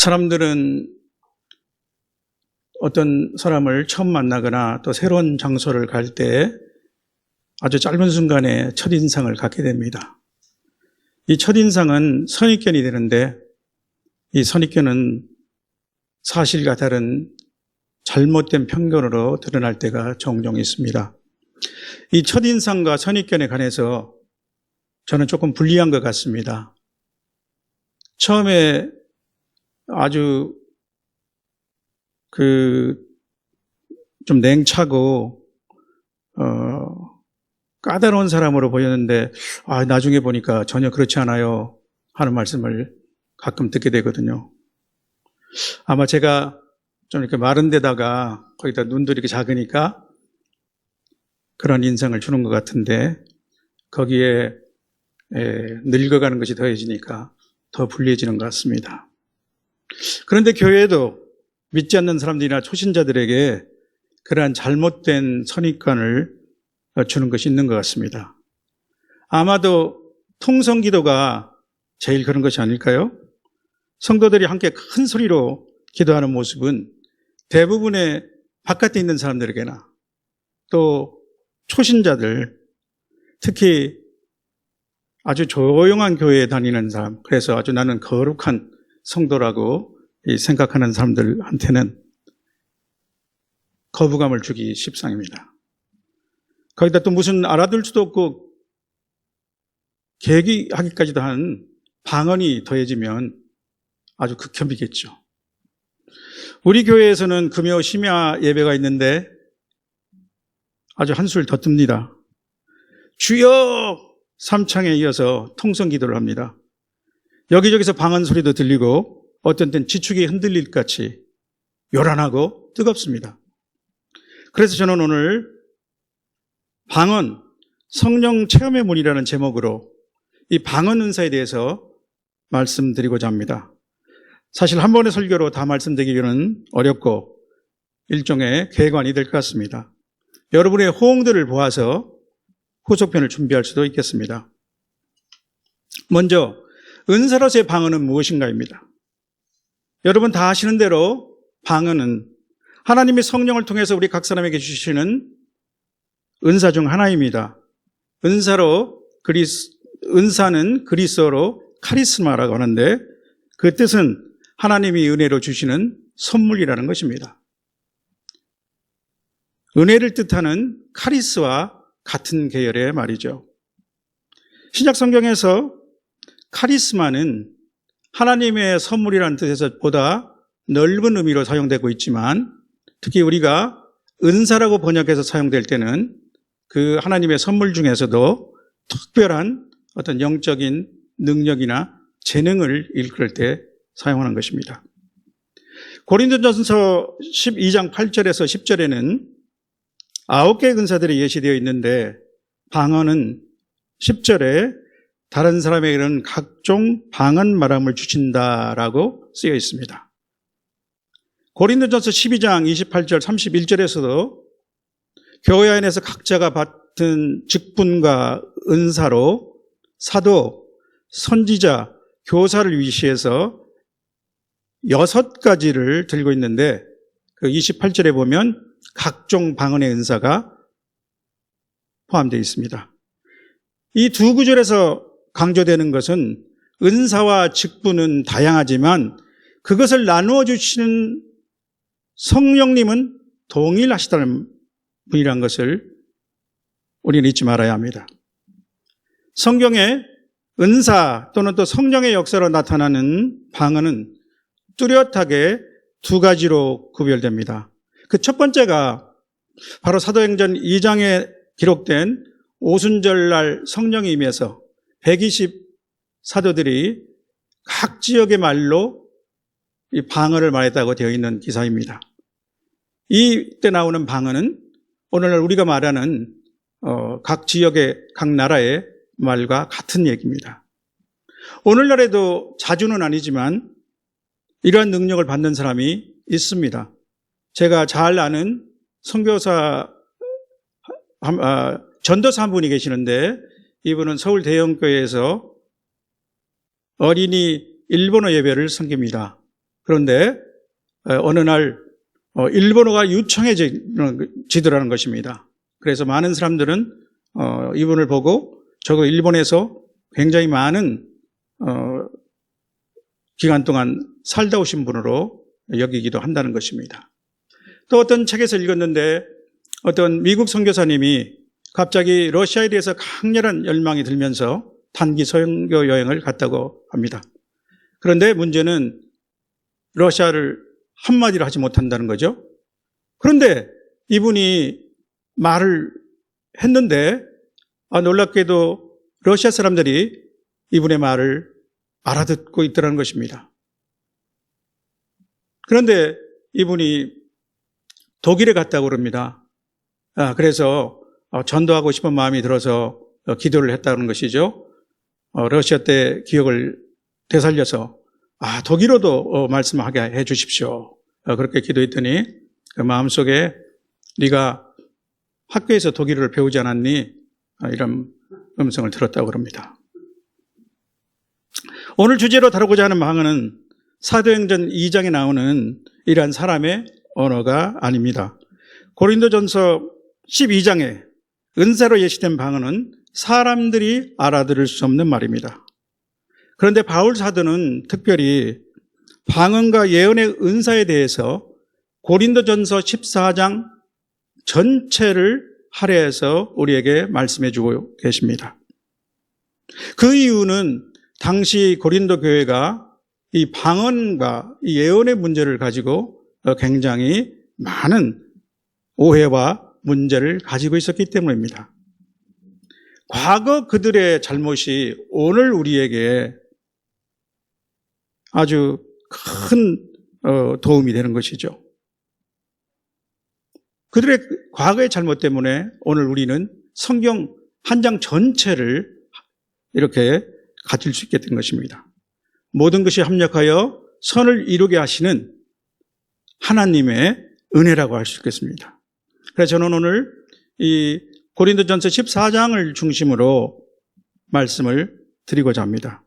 사람들은 어떤 사람을 처음 만나거나 또 새로운 장소를 갈 때 아주 짧은 순간에 첫인상을 갖게 됩니다. 이 첫인상은 선입견이 되는데 이 선입견은 사실과 다른 잘못된 편견으로 드러날 때가 종종 있습니다. 이 첫인상과 선입견에 관해서 저는 조금 불리한 것 같습니다. 처음에 아주 좀 냉차고 까다로운 사람으로 보였는데 나중에 보니까 전혀 그렇지 않아요 하는 말씀을 가끔 듣게 되거든요. 아마 제가 좀 이렇게 마른 데다가 거기다 눈도 이렇게 작으니까 그런 인상을 주는 것 같은데 거기에 늙어가는 것이 더해지니까 더 불리해지는 것 같습니다. 그런데 교회에도 믿지 않는 사람들이나 초신자들에게 그러한 잘못된 선입관을 주는 것이 있는 것 같습니다. 아마도 통성기도가 제일 그런 것이 아닐까요? 성도들이 함께 큰 소리로 기도하는 모습은 대부분의 바깥에 있는 사람들에게나 또 초신자들, 특히 아주 조용한 교회에 다니는 사람, 그래서 아주 나는 거룩한 성도라고 생각하는 사람들한테는 거부감을 주기 십상입니다. 거기다 또 무슨 알아둘 수도 없고 계기하기까지도 한 방언이 더해지면 아주 극혐이겠죠. 우리 교회에서는 금요 심야 예배가 있는데 아주 한술 더 뜹니다. 주여 삼창에 이어서 통성기도를 합니다. 여기저기서 방언 소리도 들리고 어떤 때는 지축이 흔들릴 것 같이 요란하고 뜨겁습니다. 그래서 저는 오늘 방언, 성령 체험의 문이라는 제목으로 이 방언 은사에 대해서 말씀드리고자 합니다. 사실 한 번의 설교로 다 말씀드리기는 어렵고 일종의 궤관이 될 것 같습니다. 여러분의 호응들을 보아서 후속편을 준비할 수도 있겠습니다. 먼저 은사로서의 방언은 무엇인가입니다. 여러분 다 아시는 대로 방언은 하나님의 성령을 통해서 우리 각 사람에게 주시는 은사 중 하나입니다. 은사는 그리스어로 카리스마라고 하는데 그 뜻은 하나님이 은혜로 주시는 선물이라는 것입니다. 은혜를 뜻하는 카리스와 같은 계열의 말이죠. 신약 성경에서 카리스마는 하나님의 선물이라는 뜻에서 보다 넓은 의미로 사용되고 있지만 특히 우리가 은사라고 번역해서 사용될 때는 그 하나님의 선물 중에서도 특별한 어떤 영적인 능력이나 재능을 일컬을 때 사용하는 것입니다. 고린도전서 12장 8절에서 10절에는 9개의 은사들이 예시되어 있는데 방언은 10절에 다른 사람에게는 각종 방언 말함을 주신다라고 쓰여 있습니다. 고린도전서 12장 28절 31절에서도 교회 안에서 각자가 받은 직분과 은사로 사도, 선지자, 교사를 위시해서 6가지를 들고 있는데 그 28절에 보면 각종 방언의 은사가 포함되어 있습니다. 이 두 구절에서 강조되는 것은 은사와 직분은 다양하지만 그것을 나누어 주시는 성령님은 동일하시다는 분이라는 것을 우리는 잊지 말아야 합니다. 성경에 은사 또는 또 성령의 역사로 나타나는 방언은 뚜렷하게 2가지로 구별됩니다. 그 첫 번째가 바로 사도행전 2장에 기록된 오순절날 성령이 임해서 120 사도들이 각 지역의 말로 이 방언을 말했다고 되어 있는 기사입니다. 이때 나오는 방언은 오늘날 우리가 말하는 각 지역의 각 나라의 말과 같은 얘기입니다. 오늘날에도 자주는 아니지만 이러한 능력을 받는 사람이 있습니다. 제가 잘 아는 선교사 전도사 한 분이 계시는데 이분은 서울 대형교회에서 어린이 일본어 예배를 섬깁니다. 그런데 어느 날 일본어가 유창해지더라는 것입니다. 그래서 많은 사람들은 이분을 보고 저거 일본에서 굉장히 많은 기간 동안 살다 오신 분으로 여기기도 한다는 것입니다. 또 어떤 책에서 읽었는데 어떤 미국 선교사님이 갑자기 러시아에 대해서 강렬한 열망이 들면서 단기 선교 여행을 갔다고 합니다. 그런데 문제는 러시아를 한마디로 하지 못한다는 거죠. 그런데 이분이 말을 했는데 놀랍게도 러시아 사람들이 이분의 말을 알아듣고 있더라는 것입니다. 그런데 이분이 독일에 갔다고 그럽니다. 그래서 전도하고 싶은 마음이 들어서 기도를 했다는 것이죠. 러시아 때 기억을 되살려서 독일어도 말씀하게 해 주십시오. 그렇게 기도했더니 그 마음속에 네가 학교에서 독일어를 배우지 않았니? 이런 음성을 들었다고 그럽니다. 오늘 주제로 다루고자 하는 방언은 사도행전 2장에 나오는 이러한 사람의 언어가 아닙니다. 고린도전서 12장에 은사로 예시된 방언은 사람들이 알아들을 수 없는 말입니다. 그런데 바울 사도는 특별히 방언과 예언의 은사에 대해서 고린도전서 14장 전체를 할애해서 우리에게 말씀해 주고 계십니다. 그 이유는 당시 고린도 교회가 이 방언과 이 예언의 문제를 가지고 굉장히 많은 오해와 문제를 가지고 있었기 때문입니다. 과거 그들의 잘못이 오늘 우리에게 아주 큰 도움이 되는 것이죠. 그들의 과거의 잘못 때문에 오늘 우리는 성경 한 장 전체를 이렇게 가질 수 있게 된 것입니다. 모든 것이 합력하여 선을 이루게 하시는 하나님의 은혜라고 할 수 있겠습니다. 그래서 저는 오늘 이 고린도전서 14장을 중심으로 말씀을 드리고자 합니다.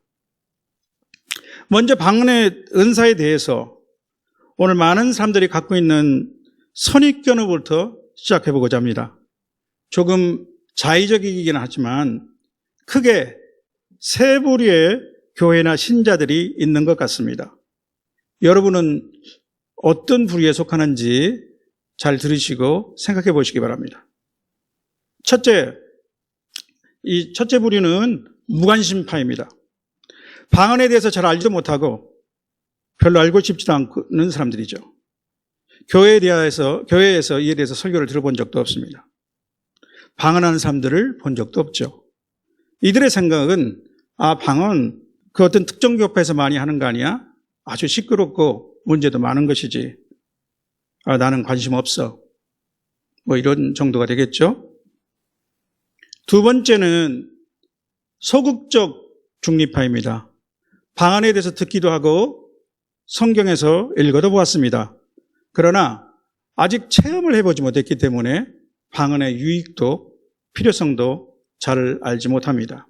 먼저 방언의 은사에 대해서 오늘 많은 사람들이 갖고 있는 선입견으로부터 시작해 보고자 합니다. 조금 자의적이긴 하지만 크게 세 부류의 교회나 신자들이 있는 것 같습니다. 여러분은 어떤 부류에 속하는지 잘 들으시고 생각해 보시기 바랍니다. 이 첫째 부류는 무관심파입니다. 방언에 대해서 잘 알지도 못하고 별로 알고 싶지도 않는 사람들이죠. 교회에서 이에 대해서 설교를 들어본 적도 없습니다. 방언하는 사람들을 본 적도 없죠. 이들의 생각은 방언 그 어떤 특정 교파에서 많이 하는 거 아니야? 아주 시끄럽고 문제도 많은 것이지. 나는 관심 없어. 이런 정도가 되겠죠. 두 번째는 소극적 중립파입니다. 방언에 대해서 듣기도 하고 성경에서 읽어도 보았습니다. 그러나 아직 체험을 해보지 못했기 때문에 방언의 유익도 필요성도 잘 알지 못합니다.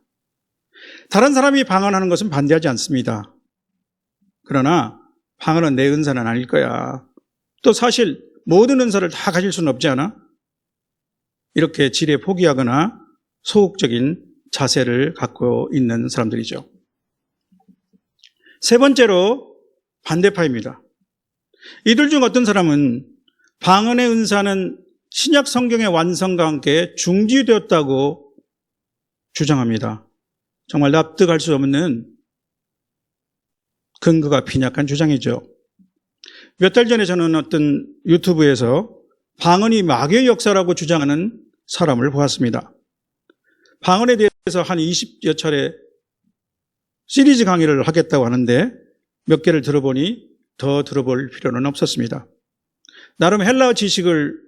다른 사람이 방언하는 것은 반대하지 않습니다. 그러나 방언은 내 은사는 아닐 거야. 또 사실 모든 은사를 다 가질 수는 없지 않아? 이렇게 지레 포기하거나 소극적인 자세를 갖고 있는 사람들이죠. 세 번째로 반대파입니다. 이들 중 어떤 사람은 방언의 은사는 신약 성경의 완성과 함께 중지되었다고 주장합니다. 정말 납득할 수 없는 근거가 빈약한 주장이죠. 몇 달 전에 저는 어떤 유튜브에서 방언이 마귀의 역사라고 주장하는 사람을 보았습니다. 방언에 대해서 한 20여 차례 시리즈 강의를 하겠다고 하는데 몇 개를 들어보니 더 들어볼 필요는 없었습니다. 나름 헬라어 지식을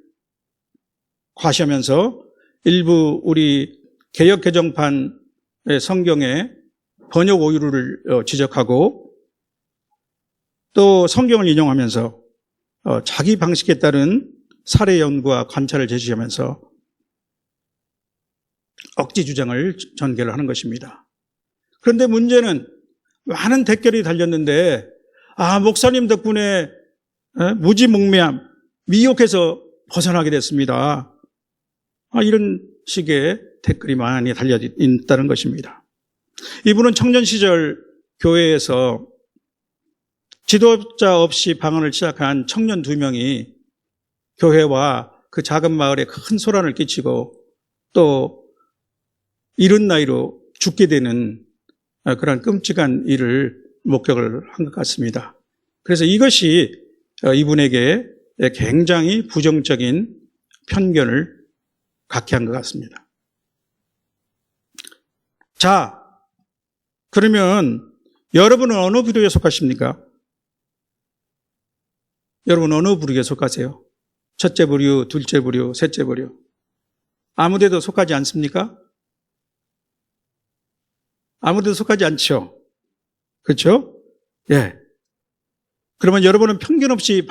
과시하면서 일부 우리 개역 개정판의 성경의 번역 오류를 지적하고 또 성경을 인용하면서 자기 방식에 따른 사례 연구와 관찰을 제시하면서 억지 주장을 전개를 하는 것입니다. 그런데 문제는 많은 댓글이 달렸는데 목사님 덕분에 무지몽매함, 미혹해서 벗어나게 됐습니다. 이런 식의 댓글이 많이 달려 있다는 것입니다. 이분은 청년 시절 교회에서 지도자 없이 방언을 시작한 청년 2명이 교회와 그 작은 마을에 큰 소란을 끼치고 또 이른 나이로 죽게 되는 그런 끔찍한 일을 목격을 한 것 같습니다. 그래서 이것이 이분에게 굉장히 부정적인 편견을 갖게 한 것 같습니다. 자, 그러면 여러분은 어느 부류에 속하십니까? 여러분 어느 부류에 속하세요? 첫째 부류, 둘째 부류, 셋째 부류. 아무 데도 속하지 않습니까? 아무 데도 속하지 않죠. 그렇죠? 예. 그러면 여러분은 편견 없이 이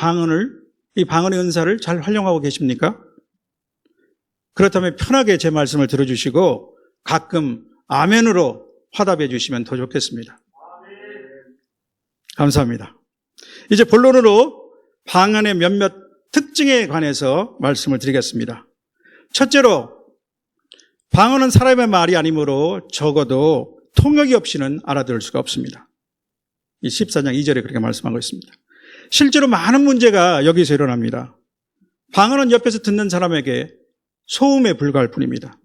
방언의 은사를 잘 활용하고 계십니까? 그렇다면 편하게 제 말씀을 들어주시고 가끔 아멘으로 화답해 주시면 더 좋겠습니다. 감사합니다. 이제 본론으로 방언의 몇몇 특징에 관해서 말씀을 드리겠습니다. 첫째로, 방언은 사람의 말이 아니므로 적어도 통역이 없이는 알아들을 수가 없습니다. 이 14장 2절에 그렇게 말씀하고 있습니다. 실제로 많은 문제가 여기서 일어납니다. 방언은 옆에서 듣는 사람에게 소음에 불과할 뿐입니다.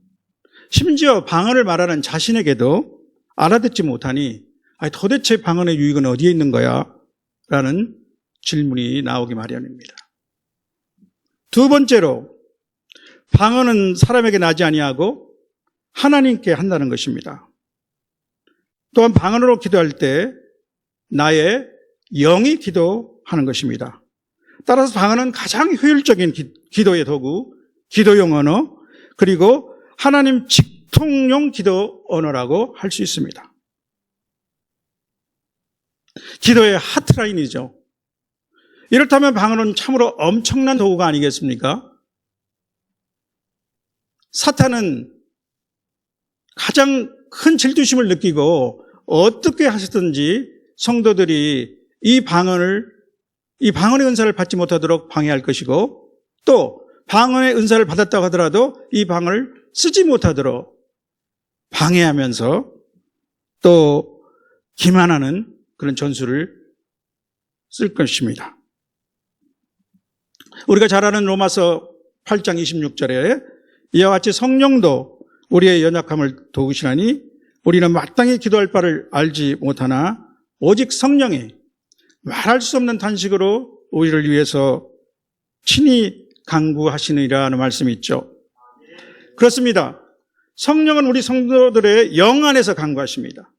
심지어 방언을 말하는 자신에게도 알아듣지 못하니 도대체 방언의 유익은 어디에 있는 거야? 라는 질문이 나오기 마련입니다. 두 번째로, 방언은 사람에게 나지 아니하고 하나님께 한다는 것입니다. 또한 방언으로 기도할 때 나의 영이 기도하는 것입니다. 따라서 방언은 가장 효율적인 기도의 도구, 기도용 언어, 그리고 하나님 직통용 기도 언어라고 할 수 있습니다. 기도의 하트라인이죠. 이렇다면 방언은 참으로 엄청난 도구가 아니겠습니까? 사탄은 가장 큰 질투심을 느끼고 어떻게 하셨든지 성도들이 이 방언의 은사를 받지 못하도록 방해할 것이고, 또 방언의 은사를 받았다고 하더라도 이 방언을 쓰지 못하도록 방해하면서 또 기만하는 그런 전술을 쓸 것입니다. 우리가 잘 아는 로마서 8장 26절에 이와 같이 성령도 우리의 연약함을 도우시나니 우리는 마땅히 기도할 바를 알지 못하나 오직 성령이 말할 수 없는 탄식으로 우리를 위해서 친히 간구하시느니라 는 말씀이 있죠. 그렇습니다. 성령은 우리 성도들의 영 안에서 간구하십니다.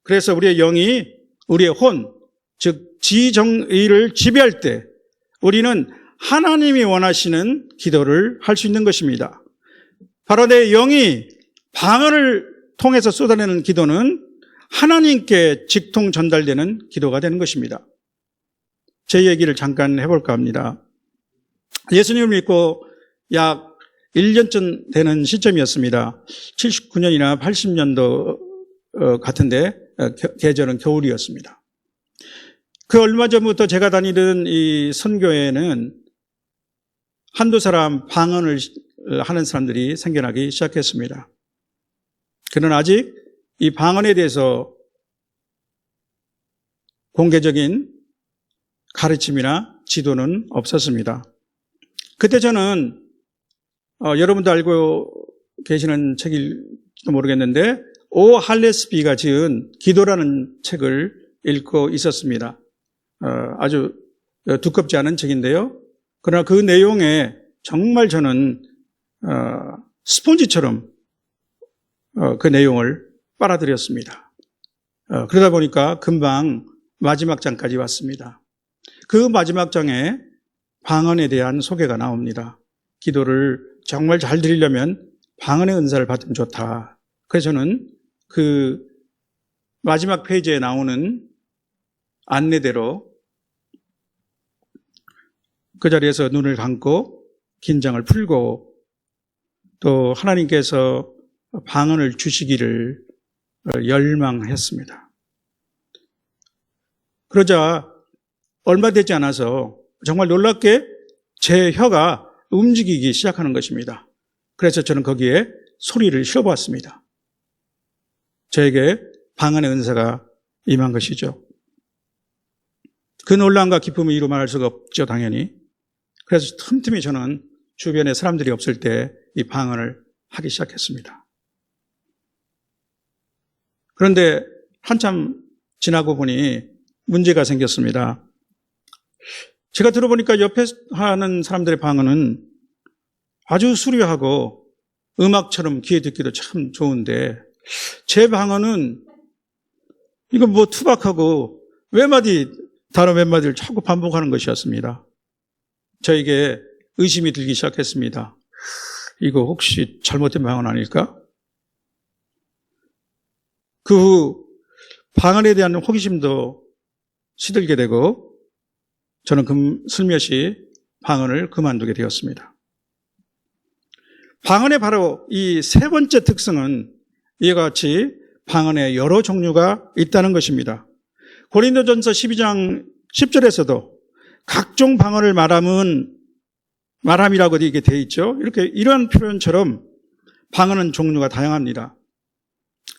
그래서 우리의 영이 우리의 혼, 즉 지정의를 지배할 때 우리는 하나님이 원하시는 기도를 할 수 있는 것입니다. 바로 내 영이 방언을 통해서 쏟아내는 기도는 하나님께 직통 전달되는 기도가 되는 것입니다. 제 얘기를 잠깐 해볼까 합니다. 예수님을 믿고 약 1년쯤 되는 시점이었습니다. 79년이나 80년도 같은데 계절은 겨울이었습니다. 그 얼마 전부터 제가 다니던 이 선교회에는 한두 사람 방언을 하는 사람들이 생겨나기 시작했습니다. 그러나 아직 이 방언에 대해서 공개적인 가르침이나 지도는 없었습니다. 그때 저는 여러분도 알고 계시는 책일지도 모르겠는데 오 할레스비가 지은 기도라는 책을 읽고 있었습니다. 아주 두껍지 않은 책인데요. 그러나 그 내용에 정말 저는 스폰지처럼 그 내용을 빨아들였습니다. 그러다 보니까 금방 마지막 장까지 왔습니다. 그 마지막 장에 방언에 대한 소개가 나옵니다. 기도를 정말 잘 드리려면 방언의 은사를 받으면 좋다. 그래서 저는 그 마지막 페이지에 나오는 안내대로 그 자리에서 눈을 감고 긴장을 풀고 또 하나님께서 방언을 주시기를 열망했습니다. 그러자 얼마 되지 않아서 정말 놀랍게 제 혀가 움직이기 시작하는 것입니다. 그래서 저는 거기에 소리를 실어보았습니다. 저에게 방언의 은사가 임한 것이죠. 그 놀람과 기쁨을 이루 말할 수가 없죠, 당연히. 그래서 틈틈이 저는 주변에 사람들이 없을 때 이 방언을 하기 시작했습니다. 그런데 한참 지나고 보니 문제가 생겼습니다. 제가 들어보니까 옆에 하는 사람들의 방언은 아주 수려하고 음악처럼 귀에 듣기도 참 좋은데 제 방언은 이거 뭐 투박하고 단어 몇 마디를 자꾸 반복하는 것이었습니다. 저에게 의심이 들기 시작했습니다. 이거 혹시 잘못된 방언 아닐까? 그 후 방언에 대한 호기심도 시들게 되고 저는 슬며시 방언을 그만두게 되었습니다. 방언의 바로 이 세 번째 특성은 이와 같이 방언의 여러 종류가 있다는 것입니다. 고린도전서 12장 10절에서도 각종 방언을 말함이라고 이렇게 되어 있죠. 이러한 표현처럼 방언은 종류가 다양합니다.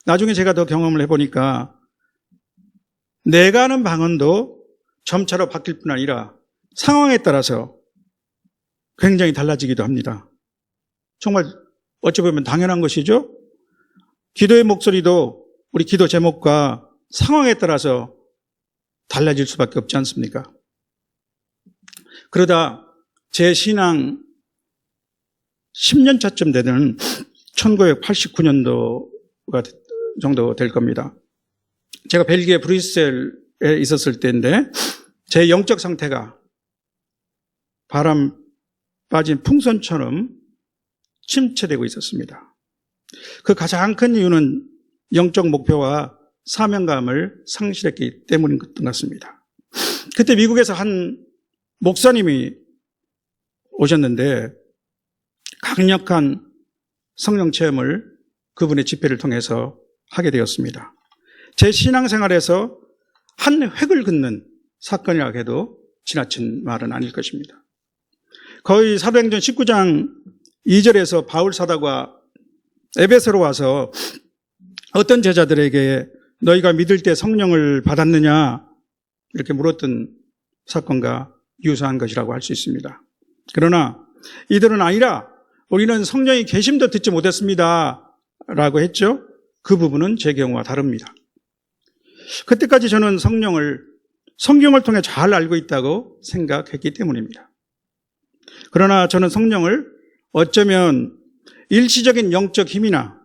나중에 제가 더 경험을 해보니까 내가 하는 방언도 점차로 바뀔 뿐 아니라 상황에 따라서 굉장히 달라지기도 합니다. 정말 어찌 보면 당연한 것이죠. 기도의 목소리도 우리 기도 제목과 상황에 따라서 달라질 수밖에 없지 않습니까? 그러다 제 신앙 10년 차쯤 되는 1989년도가 정도 될 겁니다. 제가 벨기에 브뤼셀에 있었을 때인데 제 영적 상태가 바람 빠진 풍선처럼 침체되고 있었습니다. 그 가장 큰 이유는 영적 목표와 사명감을 상실했기 때문인 것 같습니다. 그때 미국에서 한 목사님이 오셨는데 강력한 성령 체험을 그분의 집회를 통해서 하게 되었습니다. 제 신앙생활에서 한 획을 긋는 사건이라 해도 지나친 말은 아닐 것입니다. 거의 사도행전 19장 2절에서 바울 사도가 에베소로 와서 어떤 제자들에게 너희가 믿을 때 성령을 받았느냐 이렇게 물었던 사건과 유사한 것이라고 할 수 있습니다. 그러나 이들은 아니라 우리는 성령이 계심도 듣지 못했습니다 라고 했죠. 그 부분은 제 경우와 다릅니다. 그때까지 저는 성령을 성경을 통해 잘 알고 있다고 생각했기 때문입니다. 그러나 저는 성령을 어쩌면 일시적인 영적 힘이나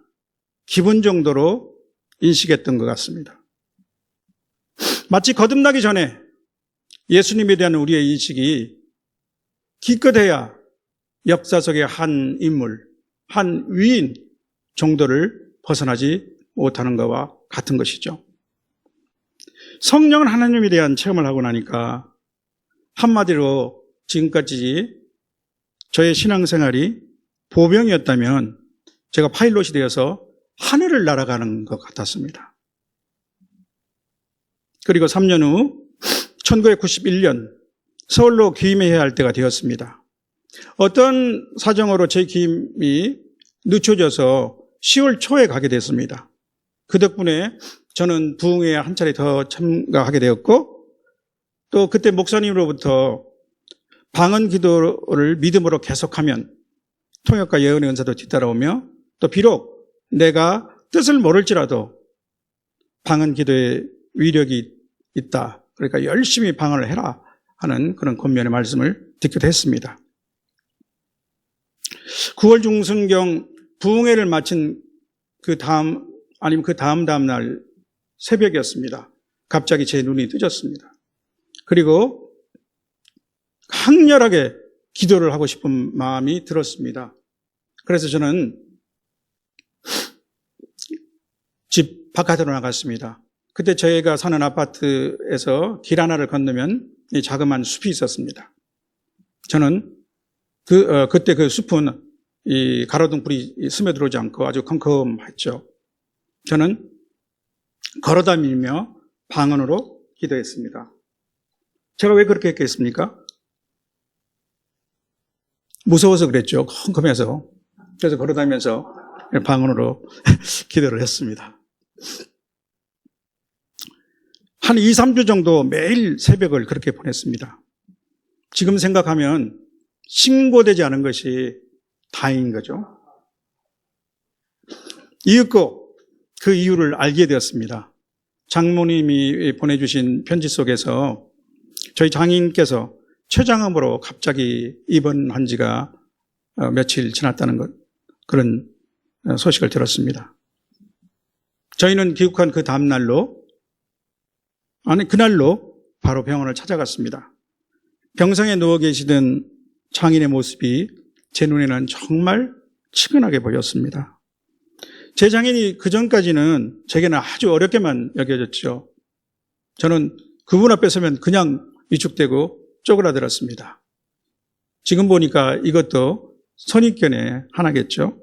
기분 정도로 인식했던 것 같습니다. 마치 거듭나기 전에 예수님에 대한 우리의 인식이 기껏해야 역사 속의 한 인물, 한 위인 정도를 벗어나지 못하는 것과 같은 것이죠. 성령은 하나님에 대한 체험을 하고 나니까 한마디로 지금까지 저의 신앙생활이 보병이었다면 제가 파일럿이 되어서 하늘을 날아가는 것 같았습니다. 그리고 3년 후 1991년 서울로 귀임해야 할 때가 되었습니다. 어떤 사정으로 제 귀임이 늦춰져서 10월 초에 가게 됐습니다. 그 덕분에 저는 부흥회에 한 차례 더 참가하게 되었고 또 그때 목사님으로부터 방언 기도를 믿음으로 계속하면 통역과 예언의 은사도 뒤따라오며 또 비록 내가 뜻을 모를지라도 방언 기도의 위력이 있다. 그러니까 열심히 방언을 해라 하는 그런 권면의 말씀을 듣기도 했습니다. 9월 중순경 부흥회를 마친 그 다음 날 새벽이었습니다. 갑자기 제 눈이 뜨졌습니다. 그리고 강렬하게 기도를 하고 싶은 마음이 들었습니다. 그래서 저는 집 바깥으로 나갔습니다. 그때 저희가 사는 아파트에서 길 하나를 건너면 이 자그마한 숲이 있었습니다. 저는 그때 그 숲은 이 가로등 불이 스며들어오지 않고 아주 컴컴했죠. 저는 걸어다니며 방언으로 기도했습니다. 제가 왜 그렇게 했겠습니까? 무서워서 그랬죠. 컴컴해서. 그래서 걸어다니면서 방언으로 기도를 했습니다. 한 2, 3주 정도 매일 새벽을 그렇게 보냈습니다. 지금 생각하면 신고되지 않은 것이 다행인 거죠. 이윽고 그 이유를 알게 되었습니다. 장모님이 보내주신 편지 속에서 저희 장인께서 췌장암으로 갑자기 입원한 지가 며칠 지났다는 것, 그런 소식을 들었습니다. 저희는 귀국한 그 다음날로, 그날로 바로 병원을 찾아갔습니다. 병상에 누워 계시던 장인의 모습이 제 눈에는 정말 치근하게 보였습니다. 제 장인이 그전까지는 제게는 아주 어렵게만 여겨졌죠. 저는 그분 앞에 서면 그냥 위축되고 쪼그라들었습니다. 지금 보니까 이것도 선입견의 하나겠죠.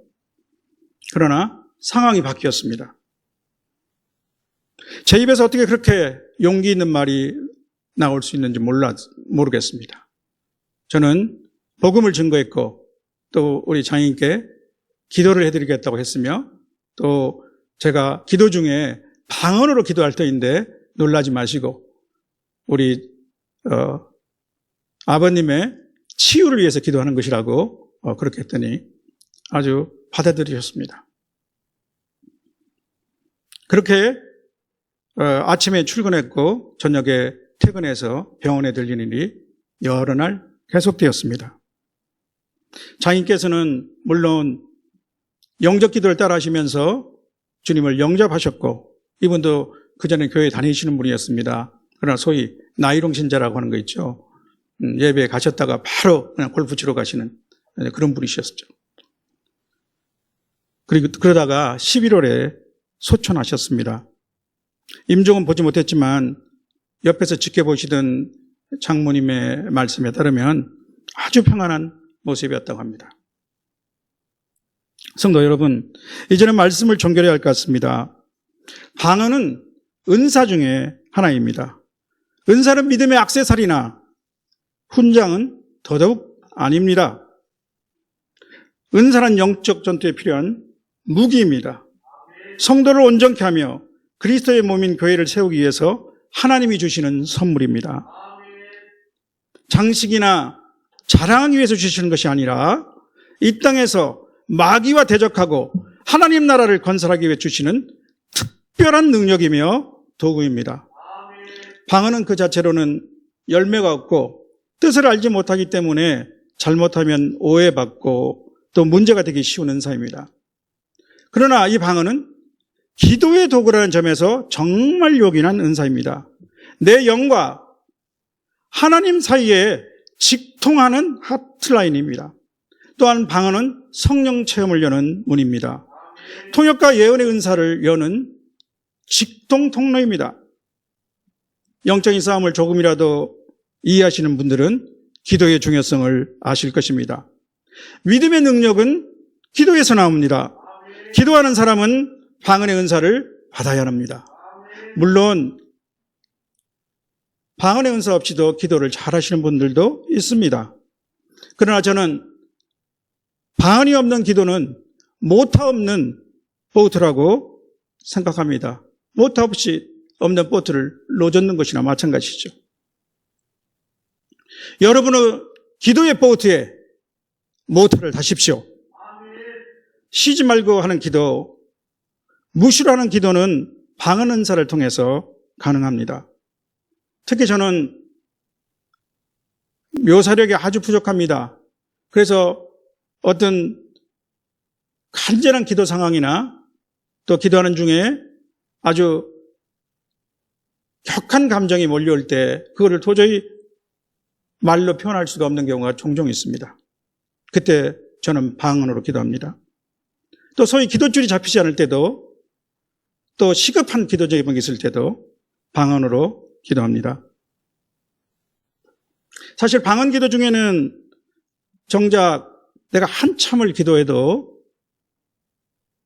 그러나 상황이 바뀌었습니다. 제 입에서 어떻게 그렇게 용기 있는 말이 나올 수 있는지 모르겠습니다. 저는 복음을 증거했고 또 우리 장인께 기도를 해드리겠다고 했으며 또 제가 기도 중에 방언으로 기도할 터인데 놀라지 마시고 우리 아버님의 치유를 위해서 기도하는 것이라고 그렇게 했더니 아주 받아들이셨습니다. 그렇게 아침에 출근했고 저녁에 퇴근해서 병원에 들리는 일이 여러 날 계속되었습니다. 장인께서는 물론 영접 기도를 따라 하시면서 주님을 영접하셨고 이분도 그전에 교회에 다니시는 분이었습니다. 그러나 소위 나이롱 신자라고 하는 거 있죠. 예배에 가셨다가 바로 그냥 골프 치러 가시는 그런 분이셨죠. 그리고 그러다가 11월에 소천하셨습니다. 임종은 보지 못했지만 옆에서 지켜보시던 장모님의 말씀에 따르면 아주 평안한 모습이었다고 합니다. 성도 여러분, 이제는 말씀을 종결해야 할 것 같습니다. 방언은 은사 중에 하나입니다. 은사는 믿음의 액세서리나 훈장은 더더욱 아닙니다. 은사는 영적 전투에 필요한 무기입니다. 성도를 온전케 하며 그리스도의 몸인 교회를 세우기 위해서 하나님이 주시는 선물입니다. 장식이나 자랑하기 위해서 주시는 것이 아니라 이 땅에서 마귀와 대적하고 하나님 나라를 건설하기 위해 주시는 특별한 능력이며 도구입니다. 방언은 그 자체로는 열매가 없고 뜻을 알지 못하기 때문에 잘못하면 오해받고 또 문제가 되기 쉬운 은사입니다. 그러나 이 방언은 기도의 도구라는 점에서 정말 요긴한 은사입니다. 내 영과 하나님 사이에 직통하는 하트라인입니다. 또한 방언은 성령 체험을 여는 문입니다. 통역과 예언의 은사를 여는 직통 통로입니다. 영적인 싸움을 조금이라도 이해하시는 분들은 기도의 중요성을 아실 것입니다. 믿음의 능력은 기도에서 나옵니다. 기도하는 사람은 방언의 은사를 받아야 합니다. 물론 방언의 은사 없이도 기도를 잘하시는 분들도 있습니다. 그러나 저는 방언이 없는 기도는 모타 없는 보트라고 생각합니다. 모타 없이 없는 보트를 놓젓는 것이나 마찬가지죠. 여러분은 기도의 보트에 모터를 다십시오. 쉬지 말고 하는 기도, 무시로 하는 기도는 방언 은사를 통해서 가능합니다. 특히 저는 묘사력이 아주 부족합니다. 그래서 어떤 간절한 기도 상황이나 또 기도하는 중에 아주 격한 감정이 몰려올 때 그거를 도저히 말로 표현할 수가 없는 경우가 종종 있습니다. 그때 저는 방언으로 기도합니다. 또 소위 기도줄이 잡히지 않을 때도 또 시급한 기도 제목이 있을 때도 방언으로 기도합니다. 사실 방언 기도 중에는 정작 내가 한참을 기도해도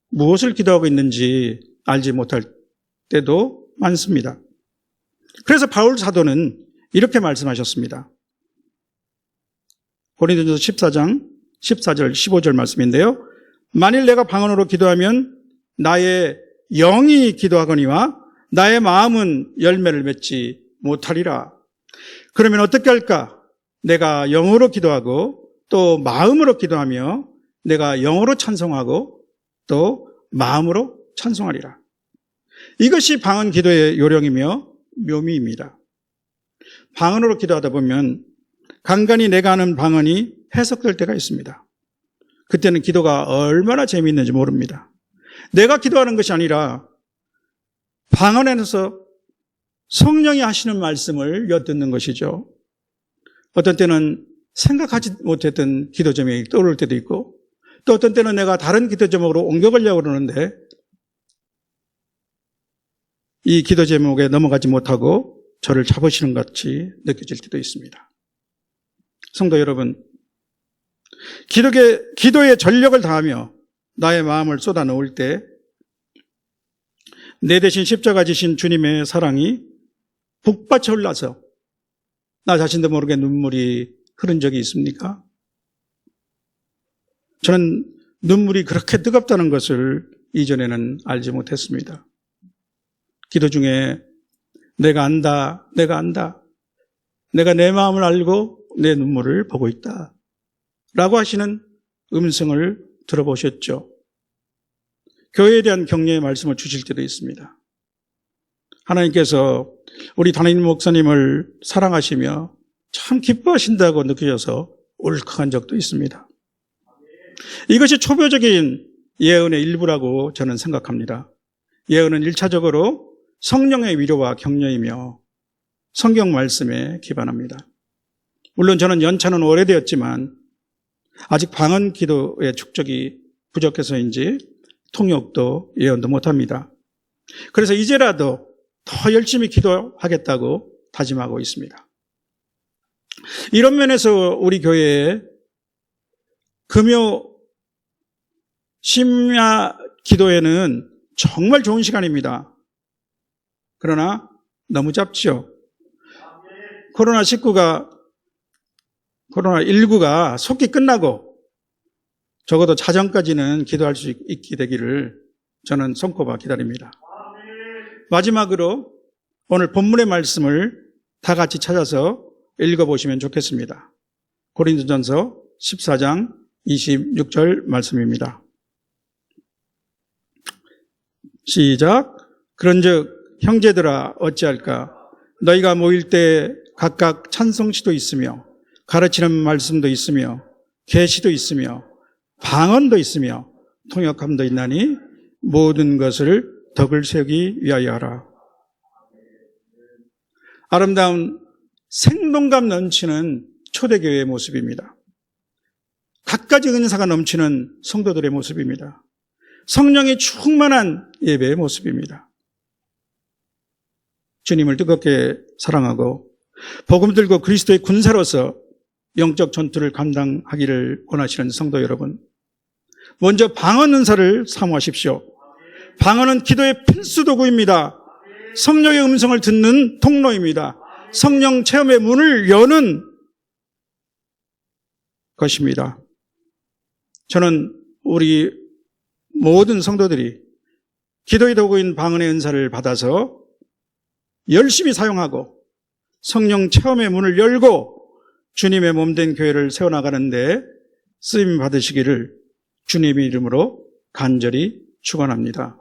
무엇을 기도하고 있는지 알지 못할 때도 많습니다. 그래서 바울 사도는 이렇게 말씀하셨습니다. 고린도전서 14장 14절 15절 말씀인데요. 만일 내가 방언으로 기도하면 나의 영이 기도하거니와 나의 마음은 열매를 맺지 못하리라. 그러면 어떻게 할까? 내가 영으로 기도하고 또 마음으로 기도하며 내가 영으로 찬송하고 또 마음으로 찬송하리라. 이것이 방언 기도의 요령이며 묘미입니다. 방언으로 기도하다 보면 간간히 내가 하는 방언이 해석될 때가 있습니다. 그때는 기도가 얼마나 재미있는지 모릅니다. 내가 기도하는 것이 아니라 방언에서 성령이 하시는 말씀을 엿듣는 것이죠. 어떤 때는 생각하지 못했던 기도 제목이 떠오를 때도 있고 또 어떤 때는 내가 다른 기도 제목으로 옮겨가려고 그러는데 이 기도 제목에 넘어가지 못하고 저를 잡으시는 것 같이 느껴질 때도 있습니다. 성도 여러분, 기도에 전력을 다하며 나의 마음을 쏟아 넣을 때 내 대신 십자가 지신 주님의 사랑이 북받쳐 올라서 나 자신도 모르게 눈물이 흐른 적이 있습니까? 저는 눈물이 그렇게 뜨겁다는 것을 이전에는 알지 못했습니다. 기도 중에 내가 안다, 내가 내 마음을 알고 내 눈물을 보고 있다 라고 하시는 음성을 들어보셨죠? 교회에 대한 격려의 말씀을 주실 때도 있습니다. 하나님께서 우리 담임 목사님을 사랑하시며 참 기뻐하신다고 느껴져서 울컥한 적도 있습니다. 이것이 초보적인 예언의 일부라고 저는 생각합니다. 예언은 1차적으로 성령의 위로와 격려이며 성경 말씀에 기반합니다. 물론 저는 연차는 오래되었지만 아직 방언 기도의 축적이 부족해서인지 통역도 예언도 못합니다. 그래서 이제라도 더 열심히 기도하겠다고 다짐하고 있습니다. 이런 면에서 우리 교회에 금요 심야 기도회는 정말 좋은 시간입니다. 그러나 너무 짧죠. 코로나19가 속히 끝나고 적어도 자정까지는 기도할 수 있게 되기를 저는 손꼽아 기다립니다. 마지막으로 오늘 본문의 말씀을 다 같이 찾아서 읽어보시면 좋겠습니다. 고린도전서 14장 26절 말씀입니다. 시작. 그런즉 형제들아 어찌할까? 너희가 모일 때 각각 찬송시도 있으며 가르치는 말씀도 있으며 계시도 있으며 방언도 있으며 통역함도 있나니 모든 것을 덕을 세우기 위하여 하라. 아름다운 생동감 넘치는 초대교회의 모습입니다. 갖가지 은사가 넘치는 성도들의 모습입니다. 성령이 충만한 예배의 모습입니다. 주님을 뜨겁게 사랑하고 복음 들고 그리스도의 군사로서 영적 전투를 감당하기를 원하시는 성도 여러분, 먼저 방언 은사를 사모하십시오. 방언은 기도의 필수 도구입니다. 성령의 음성을 듣는 통로입니다. 성령 체험의 문을 여는 것입니다. 저는 우리 모든 성도들이 기도의 도구인 방언의 은사를 받아서 열심히 사용하고 성령 체험의 문을 열고 주님의 몸된 교회를 세워나가는데 쓰임 받으시기를 주님의 이름으로 간절히 축원합니다.